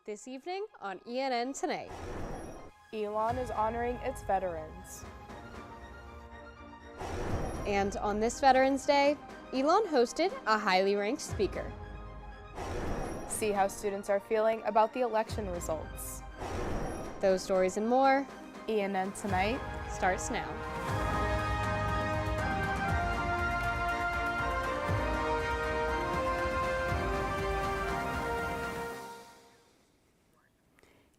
This evening on ENN Tonight. Elon is honoring its veterans. And on this Veterans Day, Elon hosted a highly ranked speaker. See how students are feeling about the election results. Those stories and more. ENN Tonight starts now.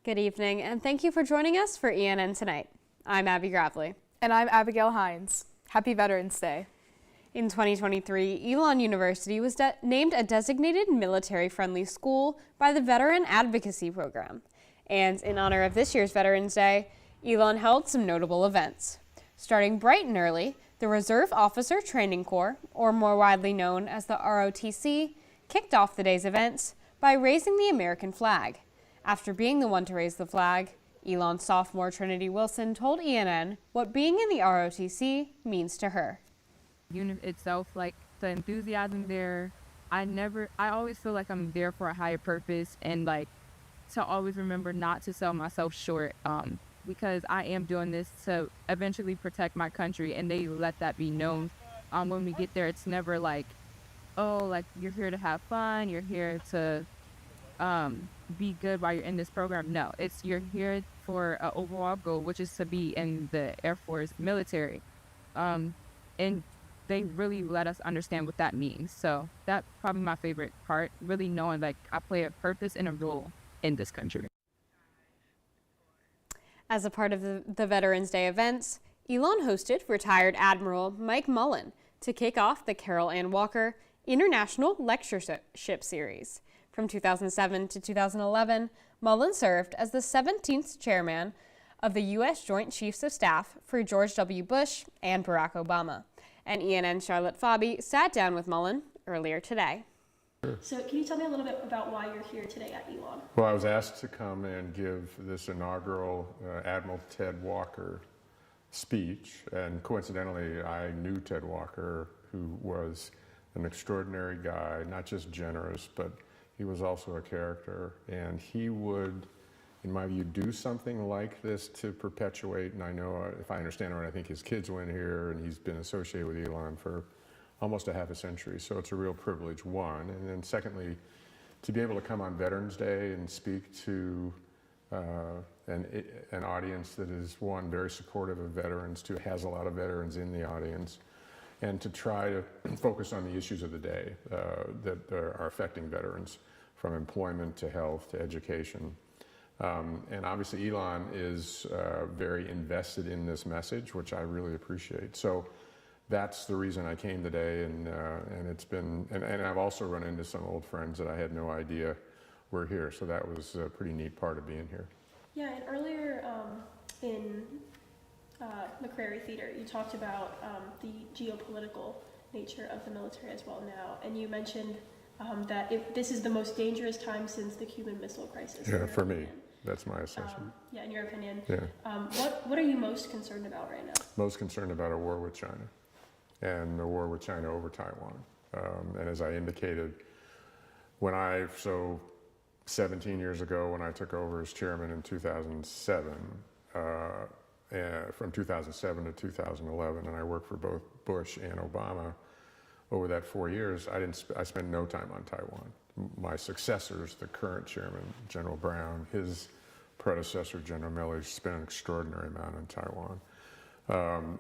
Good evening, and thank you for joining us for ENN Tonight. I'm Abigail. And I'm Abigail Hines. Happy Veterans Day. In 2023, Elon University was named a designated military-friendly school by the Veteran Advocacy Program. And in honor of this year's Veterans Day, Elon held some notable events. Starting bright and early, the Reserve Officer Training Corps, or more widely known as the ROTC, kicked off the day's events by raising the American flag. After being the one to raise the flag, Elon's sophomore Trinity Wilson told ENN what being in the ROTC means to her. Unit itself, like the enthusiasm there, I always feel like I'm there for a higher purpose, and like to always remember not to sell myself short, because I am doing this to eventually protect my country, and they let that be known. When we get there, it's never like, oh, like you're here to have fun, you're here to be good while you're in this program. No, it's you're here for an overall goal, which is to be in the Air Force military. And they really let us understand what that means. So that's probably my favorite part, really knowing like I play a purpose and a role in this country. As a part of the Veterans Day events, Elon hosted retired Admiral Mike Mullen to kick off the Carol Ann Walker International Lectureship Series. From 2007 to 2011, Mullen served as the 17th chairman of the U.S. Joint Chiefs of Staff for George W. Bush and Barack Obama. And ENN Charlotte Pfabe sat down with Mullen earlier today. So can you tell me a little bit about why you're here today at Elon? Well, I was asked to come and give this inaugural Admiral Ted Walker speech, and coincidentally, I knew Ted Walker, who was an extraordinary guy, not just generous, but he was also a character, and he would, in my view, do something like this to perpetuate, and I know, if I understand it right, I think his kids went here, and he's been associated with Elon for almost a half a century, so it's a real privilege, one. And then secondly, to be able to come on Veterans Day and speak to an audience that is, one, very supportive of veterans, two, has a lot of veterans in the audience, and to try to focus on the issues of the day that are affecting veterans, from employment to health to education. And obviously Elon is very invested in this message, which I really appreciate. So that's the reason I came today, and it's been, and I've also run into some old friends that I had no idea were here, so that was a pretty neat part of being here. Yeah, and earlier in McCrary Theater, you talked about the geopolitical nature of the military as well now, and you mentioned that this is the most dangerous time since the Cuban Missile Crisis. Yeah, for me, that's my assessment. Yeah, in your opinion. Yeah. What are you most concerned about right now? Most concerned about a war with China, and a war with China over Taiwan. And as I indicated, so 17 years ago when I took over as chairman in 2007, from 2007 to 2011, and I worked for both Bush and Obama. Over that 4 years, I spent no time on Taiwan. My successors, the current chairman, General Brown, his predecessor, General Miller, spent an extraordinary amount on Taiwan.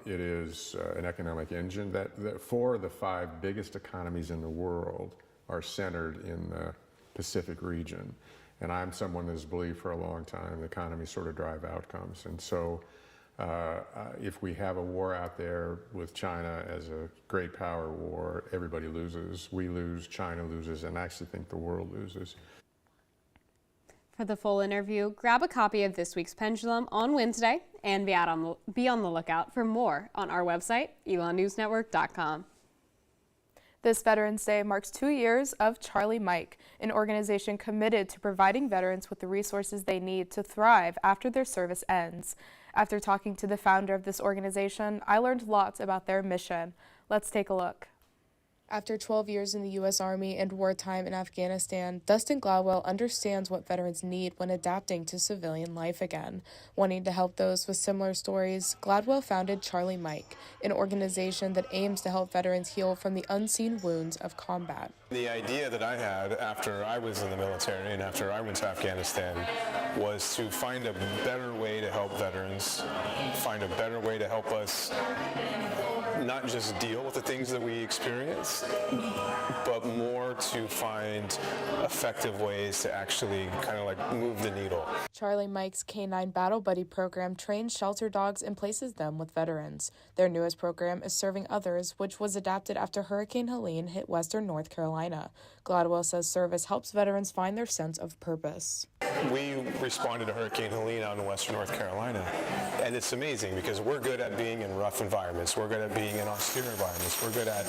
It is an economic engine that 4 of the 5 biggest economies in the world are centered in the Pacific region. And I'm someone that's believed for a long time the economies sort of drive outcomes. And so if we have a war out there with China as a great power war, everybody loses. We lose, China loses, and I actually think the world loses. For the full interview, grab a copy of this week's Pendulum on Wednesday and be on the lookout for more on our website, elonnewsnetwork.com. This Veterans Day marks 2 years of Charlie Mike, an organization committed to providing veterans with the resources they need to thrive after their service ends. After talking to the founder of this organization, I learned lots about their mission. Let's take a look. After 12 years in the U.S. Army and wartime in Afghanistan, Dustin Gladwell understands what veterans need when adapting to civilian life again. Wanting to help those with similar stories, Gladwell founded Charlie Mike, an organization that aims to help veterans heal from the unseen wounds of combat. The idea that I had after I was in the military and after I went to Afghanistan was to find a better way to help veterans, find a better way to help us not just deal with the things that we experience, but more to find effective ways to actually kind of like move the needle. Charlie Mike's Canine Battle Buddy program trains shelter dogs and places them with veterans. Their newest program is Serving Others, which was adapted after Hurricane Helene hit western North Carolina. Gladwell says service helps veterans find their sense of purpose. We responded to Hurricane Helene out in western North Carolina, and it's amazing because we're good at being in rough environments. We're good at being in austere environments. We're good at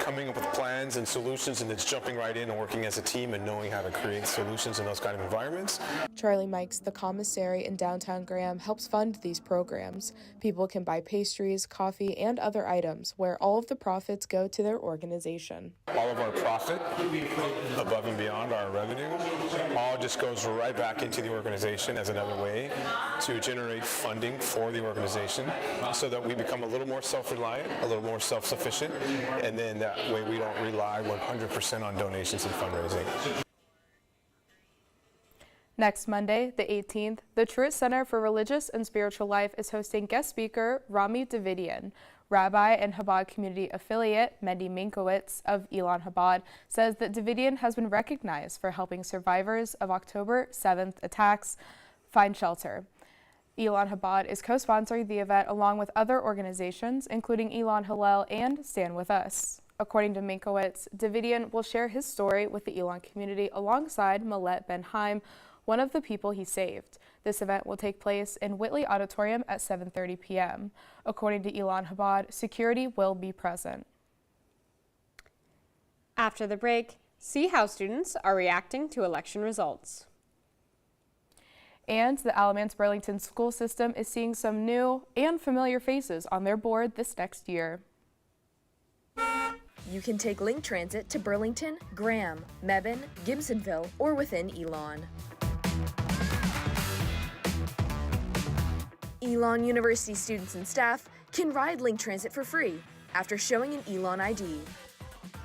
coming up with plans and solutions, and it's jumping right in and working as a team and knowing how to create solutions in those kind of environments. Charlie Mike's The Commissary in downtown Graham helps fund these programs. People can buy pastries, coffee, and other items where all of the profits go to their organization. All of our profit, above and beyond our revenue, all just goes right back into the organization as another way to generate funding for the organization so that we become a little more self-reliant, a little more self-sufficient, and then that way we don't rely 100% on donations and fundraising. Next Monday, the 18th, the Truist Center for Religious and Spiritual Life is hosting guest speaker Rami Davidian. Rabbi and Chabad community affiliate Mendy Minkowitz of Elon Chabad says that Davidian has been recognized for helping survivors of October 7th attacks find shelter. Elon Chabad is co-sponsoring the event along with other organizations, including Elon Hillel and Stand With Us. According to Minkowitz, Davidian will share his story with the Elon community alongside Millet Ben Haim, one of the people he saved. This event will take place in Whitley Auditorium at 7:30 p.m. According to Elon Chabad, security will be present. After the break, see how students are reacting to election results. And the Alamance-Burlington school system is seeing some new and familiar faces on their board this next year. You can take Link Transit to Burlington, Graham, Mebane, Gibsonville, or within Elon. Elon University students and staff can ride Link Transit for free after showing an Elon ID.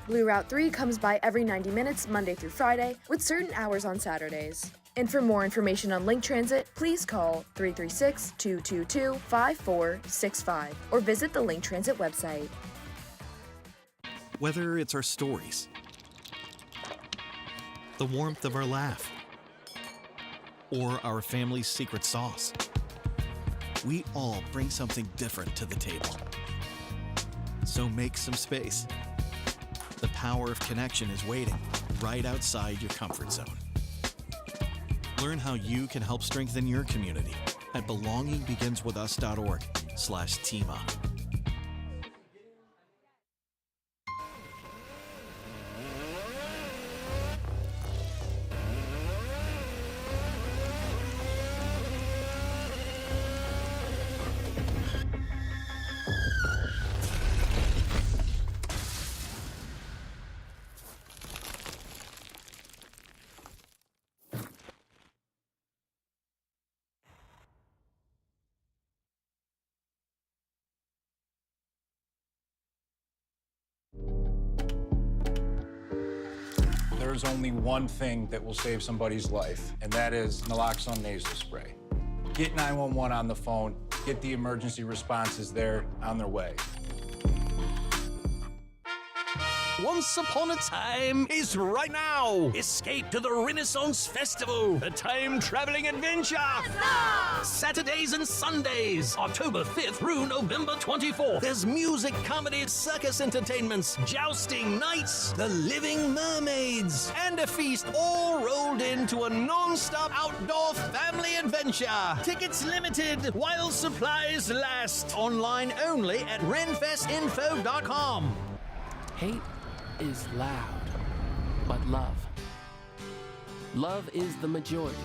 Blue Route 3 comes by every 90 minutes Monday through Friday with certain hours on Saturdays. And for more information on Link Transit, please call 336-222-5465 or visit the Link Transit website. Whether it's our stories, the warmth of our laugh, or our family's secret sauce, we all bring something different to the table. So make some space. The power of connection is waiting right outside your comfort zone. Learn how you can help strengthen your community at belongingbeginswithus.org/teamup. There's only one thing that will save somebody's life, and that is naloxone nasal spray. Get 911 on the phone, get the emergency responses there on their way. Once Upon a Time is right now. Escape to the Renaissance Festival, a time-traveling adventure. Saturdays and Sundays, October 5th through November 24th. There's music, comedy, circus entertainments, jousting, nights, the living mermaids, and a feast all rolled into a non-stop outdoor family adventure. Tickets limited while supplies last. Online only at renfestinfo.com. Hate is loud, but love is the majority.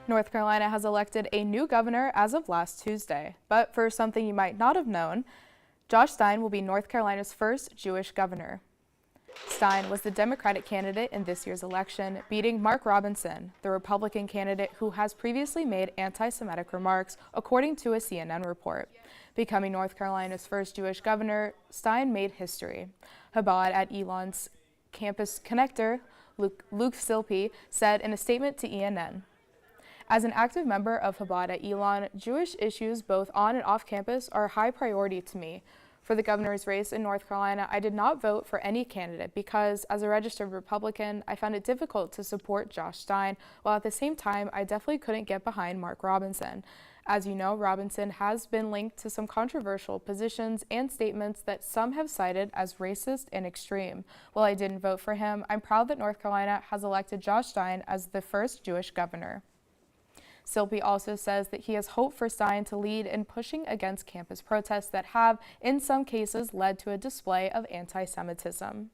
North Carolina has elected a new governor as of last Tuesday. But for something you might not have known, Josh Stein will be North Carolina's first Jewish governor. Stein was the Democratic candidate in this year's election, beating Mark Robinson, the Republican candidate who has previously made anti-Semitic remarks, according to a CNN report. Becoming North Carolina's first Jewish governor, Stein made history. Chabad at Elon's campus connector, Luke Silpe, said in a statement to ENN, "As an active member of Chabad at Elon, Jewish issues both on and off campus are a high priority to me. For the governor's race in North Carolina, I did not vote for any candidate because, as a registered Republican, I found it difficult to support Josh Stein, while at the same time, I definitely couldn't get behind Mark Robinson. As you know, Robinson has been linked to some controversial positions and statements that some have cited as racist and extreme. While I didn't vote for him, I'm proud that North Carolina has elected Josh Stein as the first Jewish governor." Silpe also says that he has hope for Stein to lead in pushing against campus protests that have, in some cases, led to a display of anti-Semitism.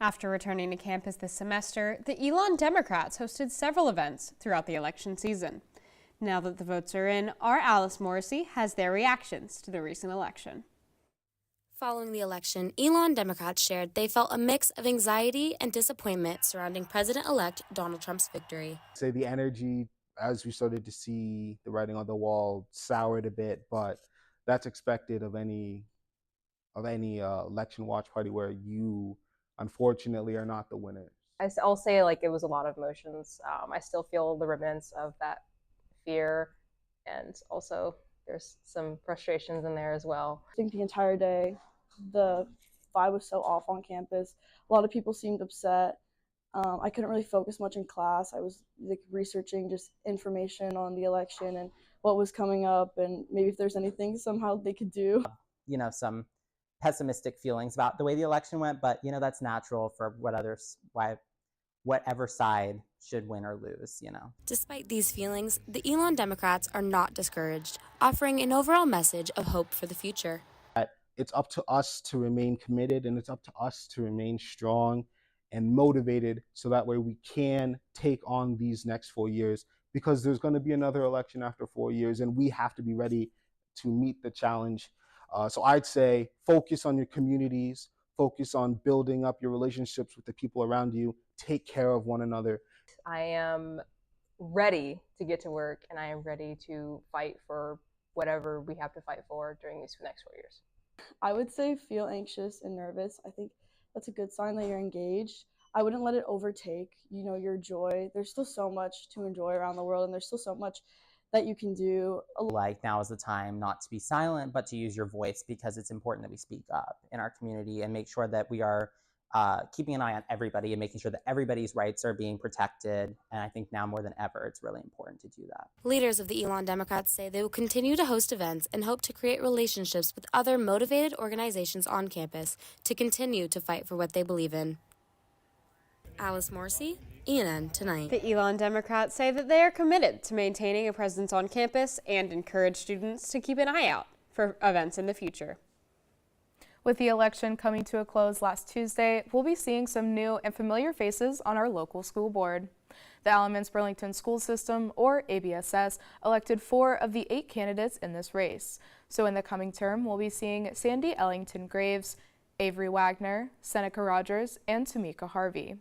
After returning to campus this semester, the Elon Democrats hosted several events throughout the election season. Now that the votes are in, our Alice Morrisey has their reactions to the recent election. Following the election, Elon Democrats shared they felt a mix of anxiety and disappointment surrounding President-elect Donald Trump's victory. Say the energy, as we started to see the writing on the wall, soured a bit, but that's expected of any election watch party where you, unfortunately, are not the winner. I'll say it was a lot of emotions. I still feel the remnants of that fear, and also there's some frustrations in there as well. I think the entire day, the vibe was so off on campus. A lot of people seemed upset. I couldn't really focus much in class. I was researching just information on the election and what was coming up, and maybe if there's anything somehow they could do. Some pessimistic feelings about the way the election went, but that's natural for whatever side should win or lose. Despite these feelings, the Elon Democrats are not discouraged, offering an overall message of hope for the future. It's up to us to remain committed, and it's up to us to remain strong and motivated, so that way we can take on these next 4 years, because there's going to be another election after 4 years, and we have to be ready to meet the challenge. So I'd say focus on your communities, focus on building up your relationships with the people around you, take care of one another. I am ready to get to work, and I am ready to fight for whatever we have to fight for during these next 4 years. I would say feel anxious and nervous. I think that's a good sign that you're engaged. I wouldn't let it overtake, your joy. There's still so much to enjoy around the world, and there's still so much that you can do. Now is the time not to be silent, but to use your voice, because it's important that we speak up in our community and make sure that we are keeping an eye on everybody and making sure that everybody's rights are being protected. And I think now more than ever, it's really important to do that. Leaders of the Elon Democrats say they will continue to host events and hope to create relationships with other motivated organizations on campus to continue to fight for what they believe in. Alice Morrisey, ENN Tonight. The Elon Democrats say that they are committed to maintaining a presence on campus and encourage students to keep an eye out for events in the future. With the election coming to a close last Tuesday, we'll be seeing some new and familiar faces on our local school board. The Alamance Burlington School System, or ABSS, elected 4 of the 8 candidates in this race. So in the coming term, we'll be seeing Sandy Ellington Graves, Avery Wagner, Seneca Rogers, and Tamika Harvey.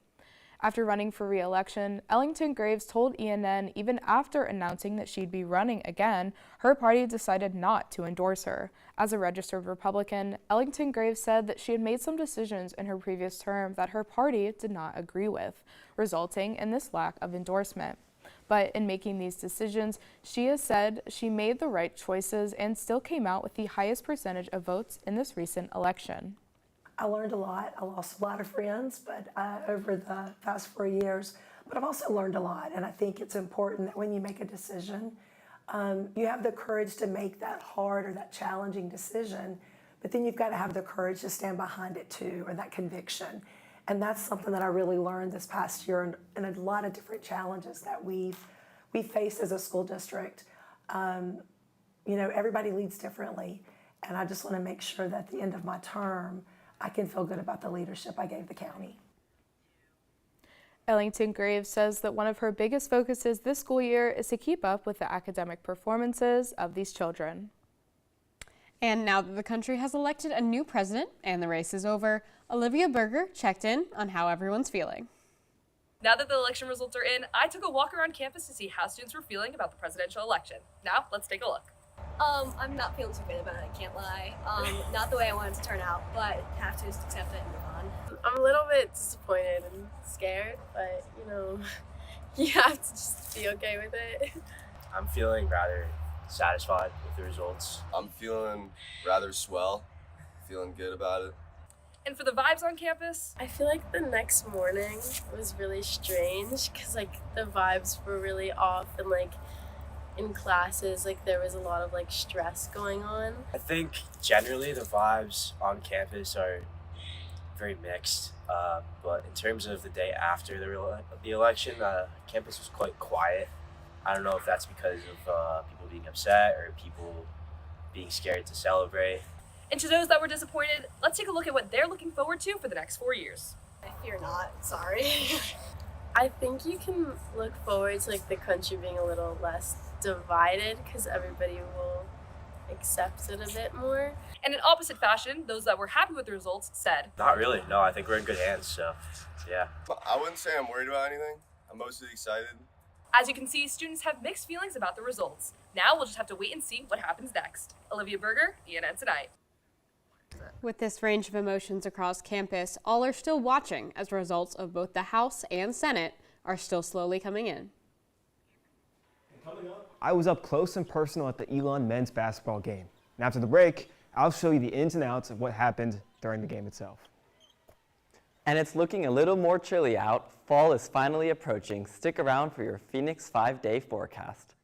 After running for re-election, Ellington Graves told ENN even after announcing that she'd be running again, her party decided not to endorse her. As a registered Republican, Ellington Graves said that she had made some decisions in her previous term that her party did not agree with, resulting in this lack of endorsement. But in making these decisions, she has said she made the right choices and still came out with the highest percentage of votes in this recent election. I learned a lot. I lost a lot of friends, but over the past 4 years, but I've also learned a lot. And I think it's important that when you make a decision, you have the courage to make that hard or that challenging decision, but then you've got to have the courage to stand behind it too, or that conviction. And that's something that I really learned this past year, and a lot of different challenges that we face as a school district. Everybody leads differently, and I just want to make sure that at the end of my term, I can feel good about the leadership I gave the county. Ellington Graves says that one of her biggest focuses this school year is to keep up with the academic performances of these children. And now that the country has elected a new president and the race is over, Olivia Berger checked in on how everyone's feeling. Now that the election results are in, I took a walk around campus to see how students were feeling about the presidential election. Now, let's take a look. I'm not feeling too good about it, I can't lie. Not the way I wanted to turn out, but have to just accept it and move on. I'm a little bit disappointed and scared, but you have to just be okay with it. I'm feeling rather satisfied with the results. I'm feeling rather swell, feeling good about it. And for the vibes on campus? I feel like the next morning was really strange because the vibes were really off and in classes there was a lot of stress going on. I think generally the vibes on campus are very mixed, but in terms of the day after the election, campus was quite quiet. I don't know if that's because of people being upset or people being scared to celebrate. And to those that were disappointed, let's take a look at what they're looking forward to for the next 4 years. I fear not, sorry. I think you can look forward to the country being a little less divided because everybody will accept it a bit more. And in opposite fashion, those that were happy with the results said, Not really, no, I think we're in good hands, so yeah. I wouldn't say I'm worried about anything. I'm mostly excited. As you can see, students have mixed feelings about the results. Now we'll just have to wait and see what happens next. Olivia Berger, ENN Tonight. With this range of emotions across campus, all are still watching as results of both the House and Senate are still slowly coming in. I was up close and personal at the Elon men's basketball game. And after the break, I'll show you the ins and outs of what happened during the game itself. And it's looking a little more chilly out. Fall is finally approaching. Stick around for your Phoenix 5-day forecast.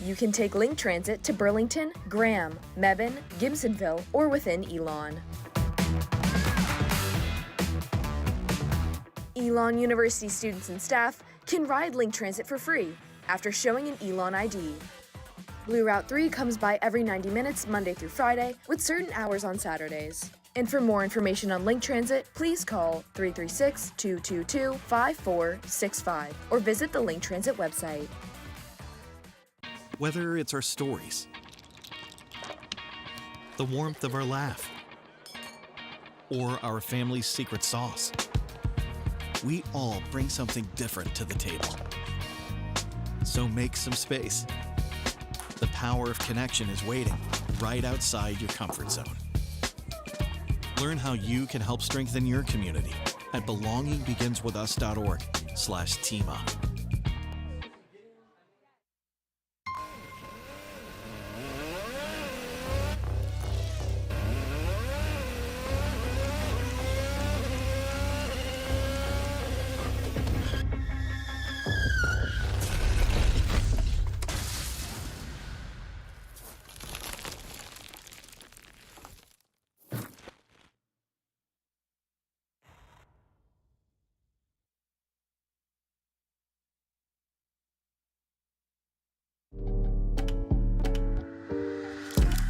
You can take Link Transit to Burlington, Graham, Mebane, Gibsonville, or within Elon. Elon University students and staff can ride Link Transit for free after showing an Elon ID. Blue Route 3 comes by every 90 minutes Monday through Friday with certain hours on Saturdays. And for more information on Link Transit, please call 336-222-5465 or visit the Link Transit website. Whether it's our stories, the warmth of our laugh, or our family's secret sauce, we all bring something different to the table. So make some space. The power of connection is waiting right outside your comfort zone. Learn how you can help strengthen your community at belongingbeginswithus.org/teamup.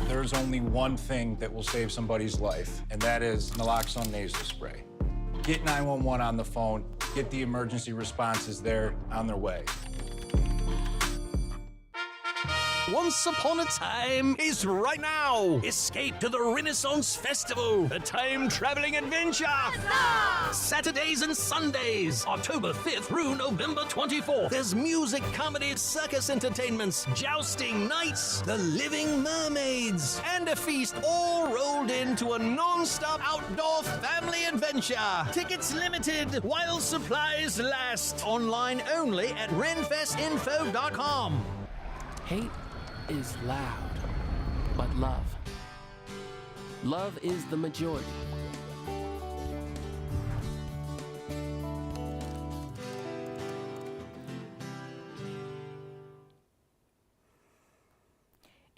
There's only one thing that will save somebody's life, and that is naloxone nasal spray. Get 911 on the phone, get the emergency responses there on their way. Once Upon a Time is right now. Escape to the Renaissance Festival, a time-traveling adventure. Saturdays and Sundays, October 5th through November 24th. There's music, comedy, circus entertainments, jousting, nights, the living mermaids, and a feast all rolled into a non-stop outdoor family adventure. Tickets limited while supplies last. Online only at renfestinfo.com. Hate is loud, but love is the majority.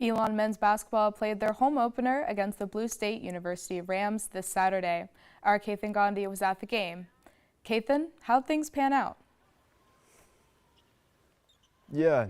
Elon men's basketball played their home opener against the Blue State University Rams this Saturday. Our Kathan Gandhi was at the game. Kathan, how'd things pan out? Yeah,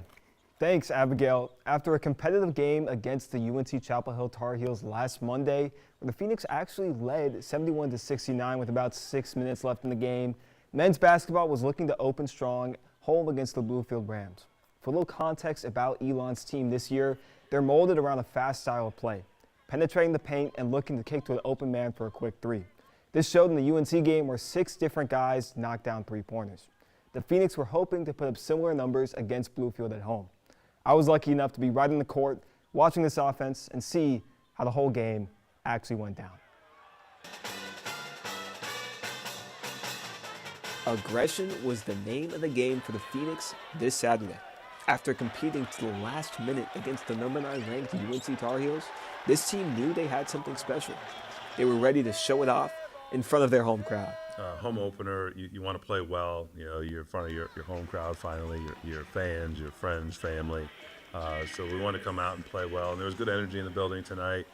thanks, Abigail. After a competitive game against the UNC Chapel Hill Tar Heels last Monday, where the Phoenix actually led 71-69 with about 6 minutes left in the game, Men's basketball was looking to open strong, home against the Bluefield Rams. For a little context about Elon's team this year, they're molded around a fast style of play, penetrating the paint and looking to kick to an open man for a quick three. This showed in the UNC game where 6 different guys knocked down 3-pointers. The Phoenix were hoping to put up similar numbers against Bluefield at home. I was lucky enough to be right in the court, watching this offense and see how the whole game actually went down. Aggression was the name of the game for the Phoenix this Saturday. After competing to the last minute against the number 9 ranked UNC Tar Heels, this team knew they had something special. They were ready to show it off in front of their home crowd. Home opener, you want to play well. You know, you're in front of your home crowd finally, your fans, your friends, family. So we wanted to come out and play well. And there was good energy in the building tonight.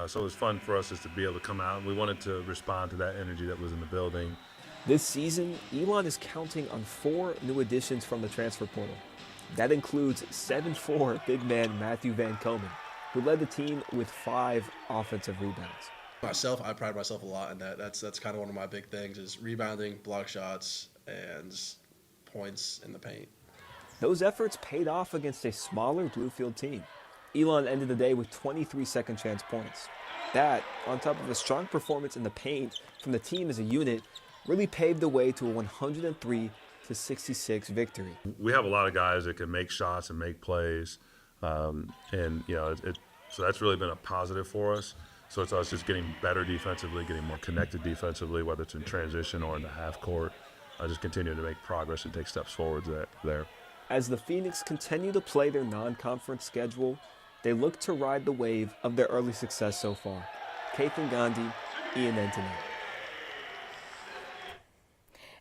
So it was fun for us just to be able to come out. We wanted to respond to that energy that was in the building. This season, Elon is counting on 4 new additions from the transfer portal. That includes 7'4" big man Matthew Van Komen, who led the team with 5 offensive rebounds. Myself, I pride myself a lot in that. That's kind of one of my big things is rebounding, block shots, and points in the paint. Those efforts paid off against a smaller Bluefield team. Elon ended the day with 23 second chance points. That, on top of a strong performance in the paint from the team as a unit, really paved the way to a 103-66 victory. We have a lot of guys that can make shots and make plays, and you know, so that's really been a positive for us. So it's us just getting better defensively, getting more connected defensively, whether it's in transition or in the half court. Just continue to make progress and take steps forward there. As the Phoenix continue to play their non-conference schedule, they look to ride the wave of their early success so far. Kathan, Gandhi, ENN Tonight.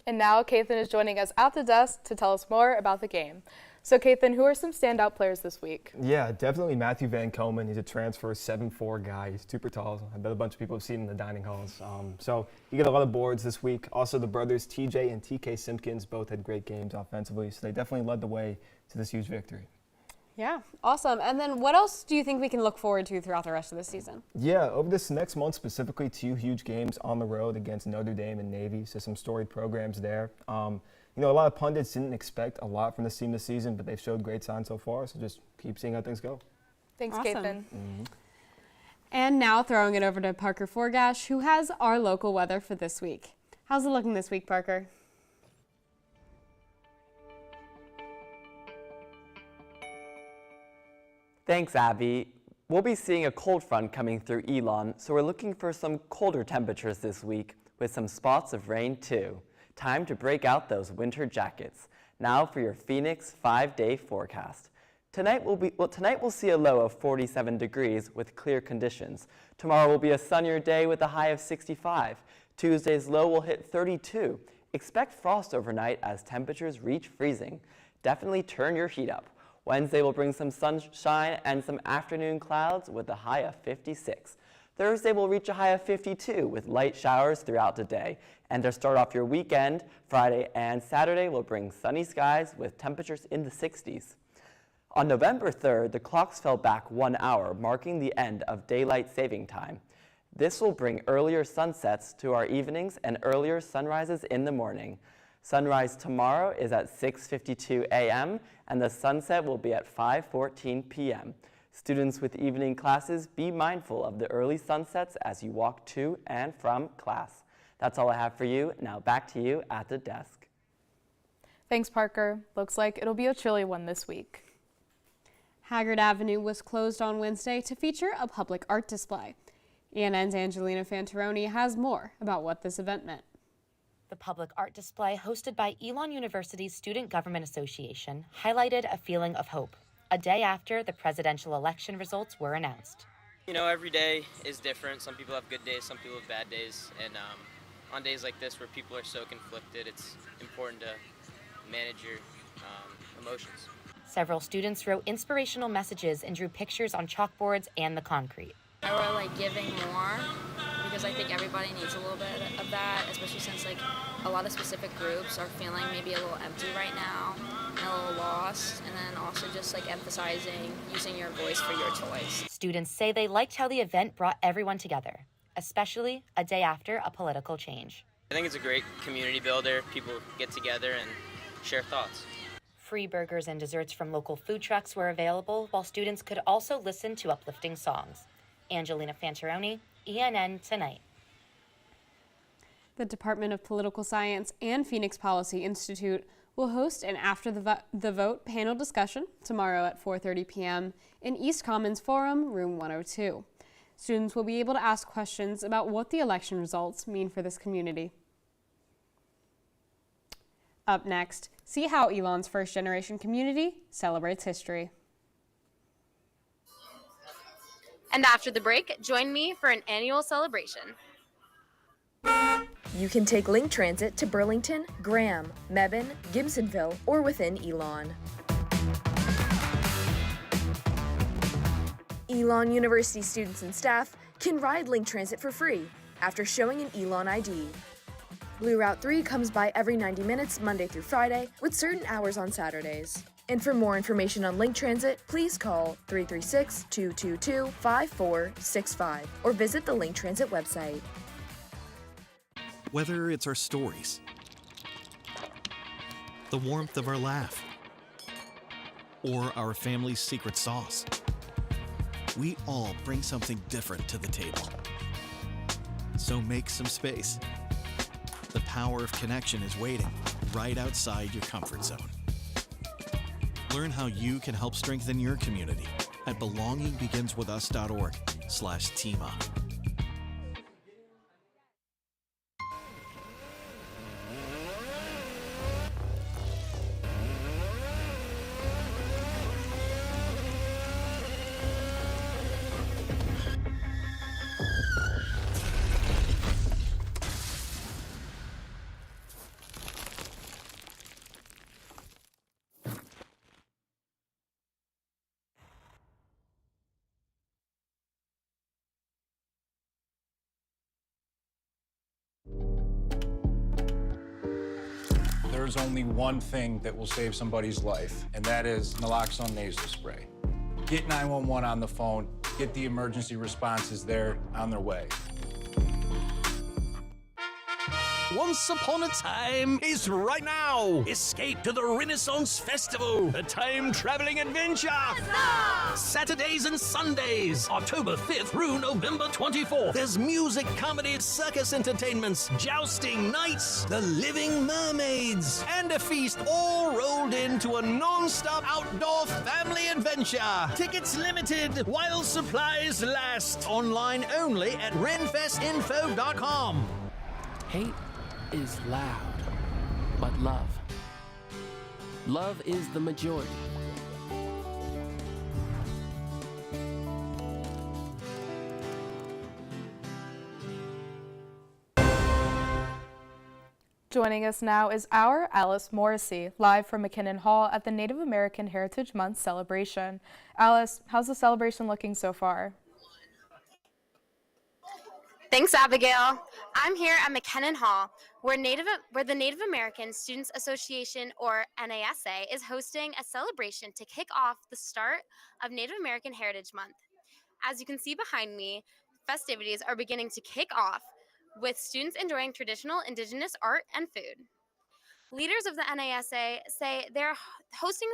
And now Kathan is joining us at the desk to tell us more about the game. So Kathan, who are some standout players this week? Yeah, definitely Matthew Van Komen. He's a transfer 7'4" guy. He's super tall. I bet a bunch of people have seen him in the dining halls. So he got a lot of boards this week. Also the brothers TJ and TK Simpkins both had great games offensively. So they definitely led the way to this huge victory. Yeah, awesome. And then what else do you think we can look forward to throughout the rest of the season? Yeah, over this next month specifically, 2 huge games on the road against Notre Dame and Navy, so some storied programs there. You know, a lot of pundits didn't expect a lot from this team this season, but they've showed great signs so far, so just keep seeing how things go. Thanks, awesome. Kathan. And now throwing it over to Parker Forgash, who has our local weather for this week. How's it looking this week, Parker? Thanks, Abby. We'll be seeing a cold front coming through Elon, so we're looking for some colder temperatures this week with some spots of rain too. Time to break out those winter jackets. Now for your Phoenix 5-day forecast. Tonight we'll see a low of 47 degrees with clear conditions. Tomorrow will be a sunnier day with a high of 65. Tuesday's low will hit 32. Expect frost overnight as temperatures reach freezing. Definitely turn your heat up. Wednesday will bring some sunshine and some afternoon clouds with a high of 56. Thursday will reach a high of 52 with light showers throughout the day. And to start off your weekend, Friday and Saturday will bring sunny skies with temperatures in the 60s. On November 3rd, the clocks fell back 1 hour, marking the end of daylight saving time. This will bring earlier sunsets to our evenings and earlier sunrises in the morning. Sunrise tomorrow is at 6:52 a.m. and the sunset will be at 5:14 p.m. Students with evening classes, be mindful of the early sunsets as you walk to and from class. That's all I have for you. Now back to you at the desk. Thanks, Parker. Looks like it'll be a chilly one this week. Haggard Avenue was closed on Wednesday to feature a public art display. ENN's Angelina Fantaroni has more about what this event meant. The public art display, hosted by Elon University's Student Government Association, highlighted a feeling of hope, a day after the presidential election results were announced. You know, every day is different. Some people have good days, some people have bad days, and on days like this where people are so conflicted, it's important to manage your emotions. Several students wrote inspirational messages and drew pictures on chalkboards and the concrete. I wrote like giving more, because I think everybody needs a little bit of that, especially since like a lot of specific groups are feeling maybe a little empty right now and a little lost, and then also just like emphasizing using your voice for your choice. Students say they liked how the event brought everyone together, especially a day after a political change. I think it's a great community builder. People get together and share thoughts. Free burgers and desserts from local food trucks were available, while students could also listen to uplifting songs. Angelina Fancheroni, ENN Tonight. The Department of Political Science and Phoenix Policy Institute will host an After the Vote panel discussion tomorrow at 4:30 p.m. in East Commons Forum, room 102. Students will be able to ask questions about what the election results mean for this community. Up next, see how Elon's first-generation community celebrates history. And after the break, join me for an annual celebration. You can take Link Transit to Burlington, Graham, Mebane, Gibsonville, or within Elon. Elon University students and staff can ride Link Transit for free after showing an Elon ID. Blue Route 3 comes by every 90 minutes Monday through Friday with certain hours on Saturdays. And for more information on Link Transit, please call 336-222-5465 or visit the Link Transit website. Whether it's our stories, the warmth of our laugh, or our family's secret sauce, we all bring something different to the table. So make some space. The power of connection is waiting right outside your comfort zone. Learn how you can help strengthen your community at belongingbeginswithus.org/teamup. There's only one thing that will save somebody's life, and that is naloxone nasal spray. Get 911 on the phone, get the emergency responses there on their way. Once Upon a Time is right now. Escape to the Renaissance Festival, a time-traveling adventure. Saturdays and Sundays, October 5th through November 24th. There's music, comedy, circus entertainments, jousting, nights, the living mermaids, and a feast all rolled into a non-stop outdoor family adventure. Tickets limited while supplies last. Online only at renfestinfo.com. Hate is loud, but love is the majority. Joining us now is our Alice Morrisey, live from McKinnon Hall at the Native American Heritage Month celebration. Alice, how's the celebration looking so far? Thanks, Abigail. I'm here at McKinnon Hall, where the Native American Students Association, or NASA, is hosting a celebration to kick off the start of Native American Heritage Month. As you can see behind me, festivities are beginning to kick off with students enjoying traditional Indigenous art and food. Leaders of the NASA say they're hosting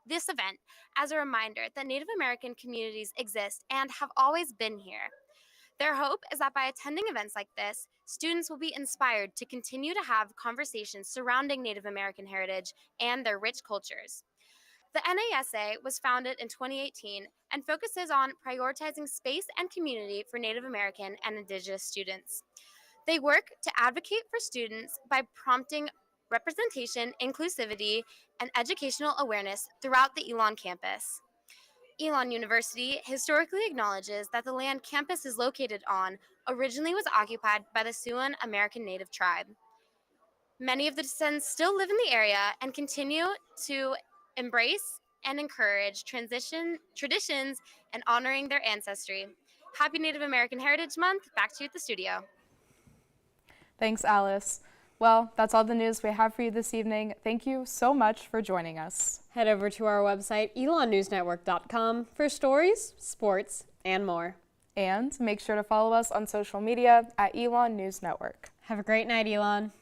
this event as a reminder that Native American communities exist and have always been here. Their hope is that by attending events like this, students will be inspired to continue to have conversations surrounding Native American heritage and their rich cultures. The NASA was founded in 2018 and focuses on prioritizing space and community for Native American and Indigenous students. They work to advocate for students by prompting representation, inclusivity, and educational awareness throughout the Elon campus. Elon University historically acknowledges that the land campus is located on originally was occupied by the Siouan American Native tribe. Many of the descendants still live in the area and continue to embrace and encourage traditions and honoring their ancestry. Happy Native American Heritage Month. Back to you at the studio. Thanks, Alice. Well, that's all the news we have for you this evening. Thank you so much for joining us. Head over to our website, elonnewsnetwork.com, for stories, sports, and more. And make sure to follow us on social media at Elon News Network. Have a great night, Elon.